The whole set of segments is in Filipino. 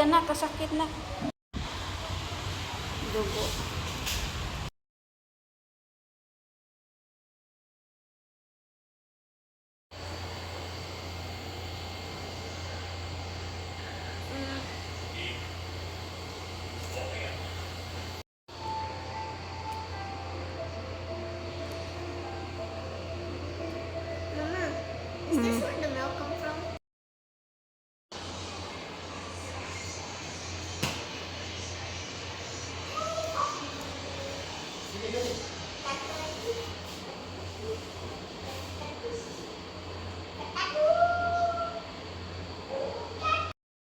ka na, kasakit na. Dugo. Mama, is this where the milk come from?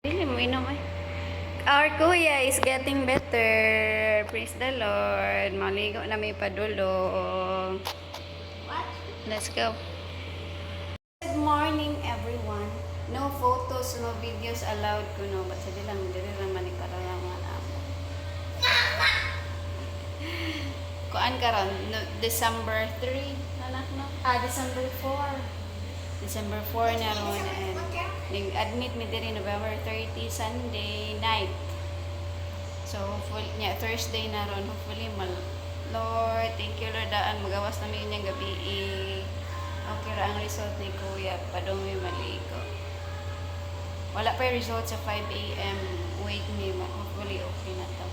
Dili mo inom eh. Our kuya is getting better. Praise the Lord. Maligo na may padulong. What? Let's go. Good morning, everyone. No photos, no videos allowed ko no. But sa dilang, dili lang manikaralangan ako. Kuan karon no, December 3, anak no? December 4. December 4 na ron and nag-admit mi diri November 30 Sunday night. So hopefully Thursday na ron hopefully Lord, thank you Lord daan magawas na mi inyang gabi. Okay ra ang result ni Kuya padung mi maligo. Wala pa yung result sa 5 AM. Wait me, hopefully okay na to.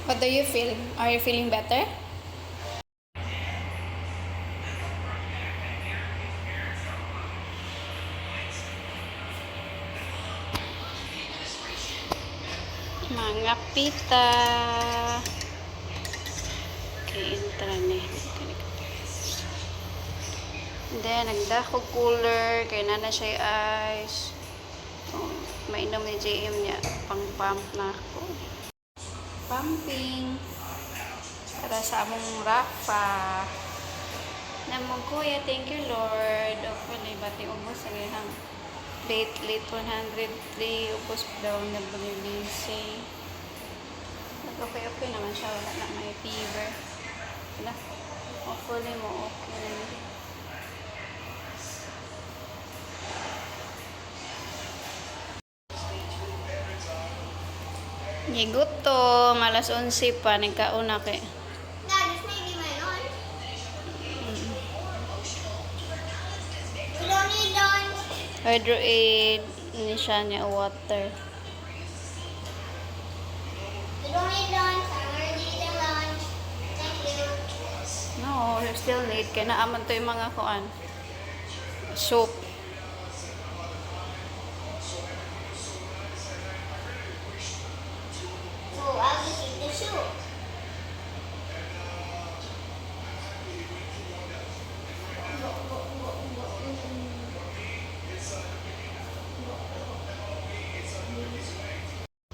What do you feel? Are you feeling better? Mga pita. Okay, intara ni. Then, nagdako cooler. Kaya na siya ice. Mainom ni JM niya. Pang-pump na ako. Pumping. Para sa among Rafa. Namang kuya, thank you Lord. Hopefully, bati ubos sa gayang late 103 ubos daw na bulilisi. Okay naman siya. Wala na may fever. Wala. Hopefully mo okay na. Gigutom, alas 11 pa, nagkauna kay. Dad, this may be my lunch. We don't need lunch. Hydrate ni siya niya water. We don't need lunch. I'm already eating lunch. Thank you. No, you still need. Kaya naaman to yung mga kuan. Soup. So I'll just eat the soup.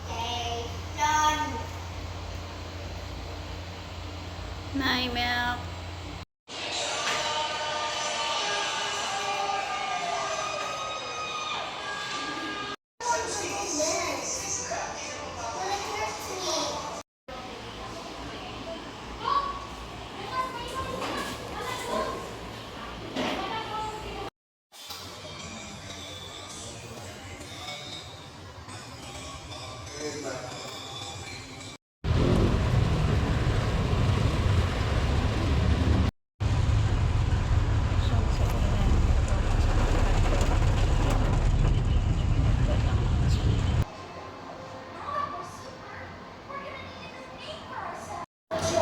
Okay, done. My milk.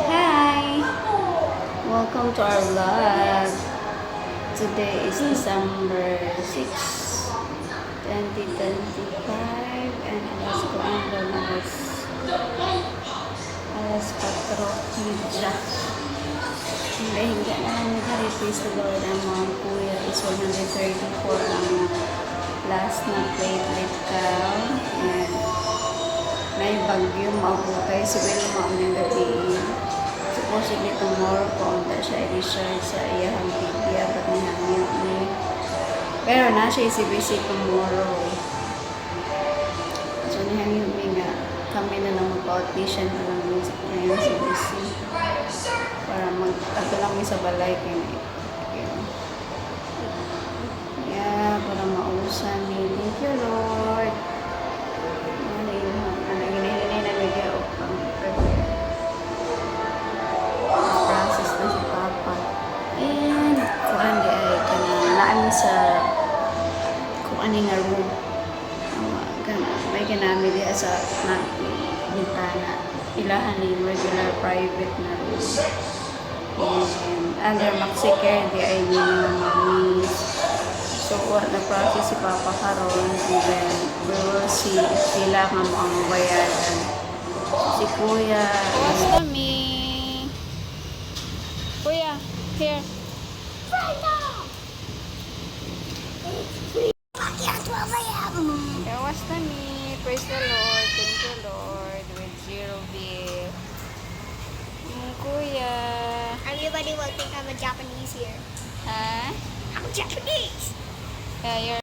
Hi! Welcome to our vlog. Today is December 6, 2025 and alas ko ang alas 4:30. Hindi na lang nag-replace the Lord ang mga kuya is 134 ang last na platelet count and may bagyo maabukay si Wilma ang gabi. Supposedly tomorrow paunta siya i-recharge sa iyang tibia but nihangyo ni pero na siya isibisi tomorrow. So nihangyo mi nga kami na lang magpa-audition na lang ngayon sa BC para mag-ato lang mi sa balay kaya sa kung ano nga room. May ganami diya sa bintana. Ilahan ni regular private na room. And under Maxi Care, di ay minimum mamis. So, na process si Papa karon, and then we will see if sila nga mo ang bayaran. Si Kuya. Basta mi. Kuya, here. Bakit 12 a.m.? Kawas na mi. Praise the Lord. Thank you, Lord. With zero bill. Kuya. Everybody will think I'm a Japanese here. Ha? I'm Japanese! Yeah, you're